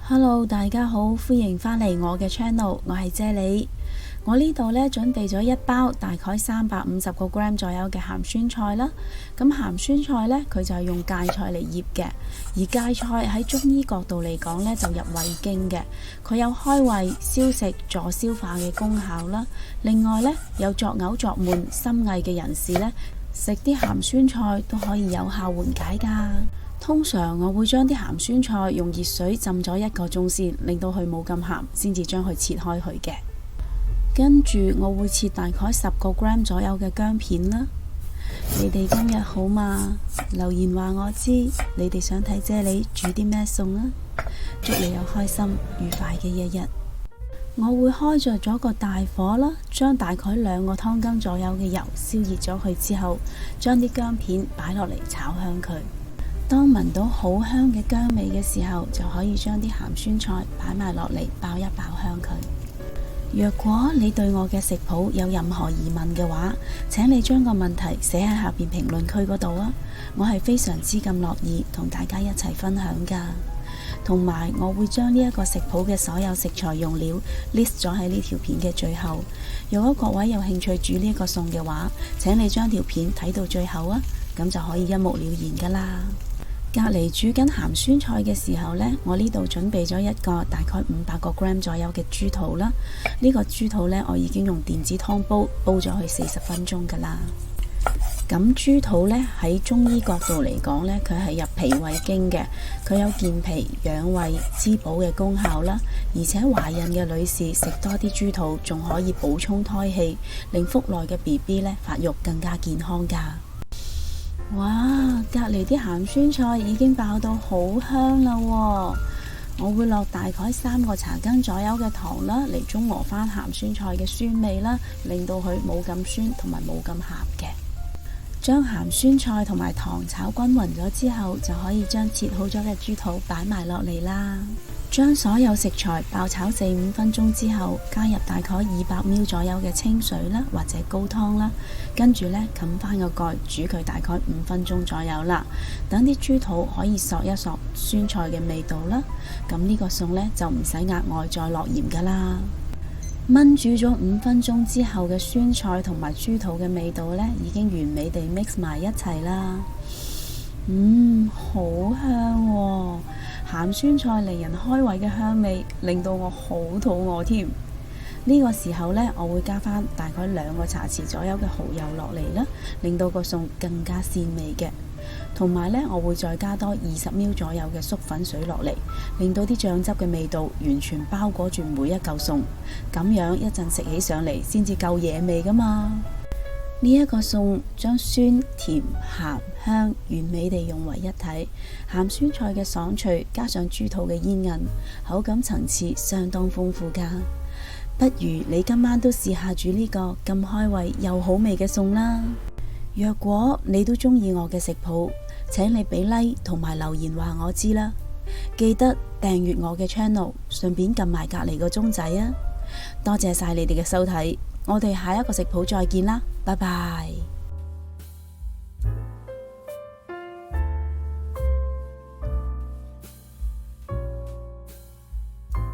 Hello，大家好，歡迎返嚟我嘅 channel，我係啫喱。我呢度呢準備咗一包大概350個 gram 左右嘅鹹酸菜啦。咁鹹酸菜呢，佢就係用芥菜嚟醃嘅，而芥菜喺中醫角度嚟講呢，就入胃經嘅，佢有開胃、消食、助消化嘅功效啦。另外呢，有作嘔、作悶、心翳嘅人士呢，食啲鹹酸菜都可以有效緩解㗎。通常我會將啲鹹酸菜用熱水浸咗1個鐘先，令到佢冇咁鹹，先至將佢切開佢嘅。跟住我會切大概10個 gram 左右嘅薑片啦。你哋今日好嗎？留言話我知，你哋想睇啫喱煮啲咩餸啊？祝你有開心愉快嘅一日。我會開着咗個大火啦，將大概2個湯羹左右嘅油燒熱咗佢之後，將啲薑片擺落嚟炒香佢。當聞到好香嘅薑味嘅時候，就可以將啲鹹酸菜擺埋落嚟爆一爆香佢。若果你對我嘅食譜有任何疑問嘅話，請你將個問題寫喺下邊評論區嗰度啊！我係非常之咁樂意同大家一齊分享噶。同埋我會將呢一個食譜嘅所有食材用料 list 咗喺呢條片嘅最後。如果各位有興趣煮呢一個餸嘅話，請你將條片睇到最後啊，咁就可以一目了然噶啦。隔離煮緊鹹酸菜嘅時候呢，我呢度準備咗一個大概500個 gram 左右嘅豬肚啦。呢個豬肚呢，我已經用電子湯煲咗佢40分鐘噶啦。咁豬肚呢，喺中醫角度嚟講呢，佢係入脾胃經嘅，佢有健脾養胃滋補嘅功效啦。而且懷孕嘅女士食多啲豬肚，仲可以補充胎氣，令腹內嘅 BB 呢發育更加健康噶。哇！隔籬啲鹹酸菜已經爆到好香啦喎！我會落大概3個茶羹左右嘅糖啦，嚟中和翻鹹酸菜嘅酸味啦，令到佢冇咁酸同埋冇咁鹹嘅。將鹹酸菜同埋糖炒均勻咗之後，就可以將切好咗嘅豬肚擺埋落嚟啦。將所有食材爆炒4-5分鐘之後，加入大概200ml左右嘅清水啦，或者高湯啦，跟住呢，冚翻個蓋煮佢大概5分鐘左右啦。等啲豬肚可以索一索酸菜嘅味道啦。咁呢個餸呢，就唔使額外再落鹽噶啦。燜煮咗5分鐘之後嘅酸菜同埋豬肚嘅味道呢，已經完美地 mix 埋一齊啦。好香喎！鹹酸菜令人開胃嘅香味，令到我好肚餓添。呢個時候呢，我會加翻大概2個茶匙左右嘅蠔油落嚟啦，令到個餸更加鮮味嘅。同埋呢，我會再加多20ml左右嘅粟粉水落嚟，令到啲醬汁嘅味道完全包裹住每一嚿餸，咁樣一陣食起上嚟先至夠惹味噶嘛。呢一個餸將酸、甜、鹹、香完美地融為一體，鹹酸菜嘅爽脆加上豬肚嘅煙韌，口感層次相當豐富噶。不如你今晚都試下煮呢個咁開胃又好味嘅餸啦。若果你都中意我嘅食譜，請你俾 like 同埋留言話我知啦。記得訂閱我嘅 channel， 順便撳埋隔籬個鐘仔啊！多謝晒你哋嘅收睇，我哋下一個食譜再見啦，拜拜。